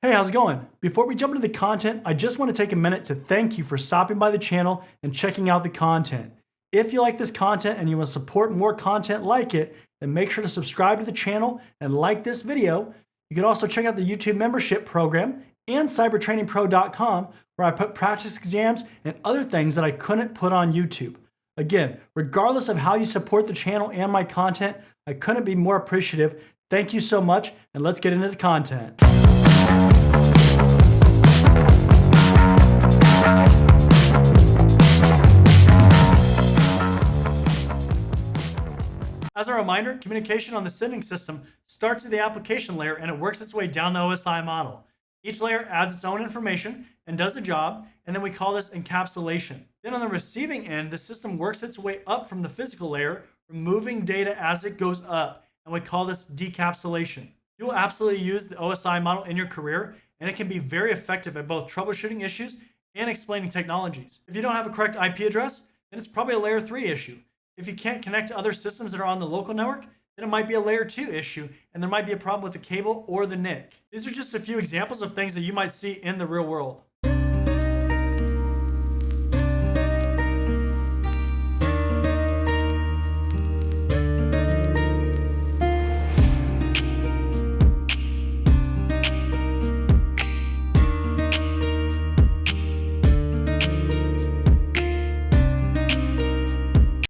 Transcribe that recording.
Hey, how's it going? Before we jump into the content, I just want to take a minute to thank you for stopping by the channel and checking out the content. If you like this content and you want to support more content like it, then make sure to subscribe to the channel and like this video. You can also check out the YouTube membership program and cybertrainingpro.com, where I put practice exams and other things that I couldn't put on YouTube. Again, regardless of how you support the channel and my content, I couldn't be more appreciative. Thank you so much, and let's get into the content. As a reminder, communication on the sending system starts at the application layer and it works its way down the OSI model. Each layer adds its own information and does a job, and then we call this encapsulation. Then on the receiving end, the system works its way up from the physical layer, removing data as it goes up, and we call this decapsulation. You will absolutely use the OSI model in your career, and it can be very effective at both troubleshooting issues and explaining technologies. If you don't have a correct IP address, then it's probably a layer 3 issue. If you can't connect to other systems that are on the local network, then it might be a layer 2 issue, and there might be a problem with the cable or the NIC. These are just a few examples of things that you might see in the real world.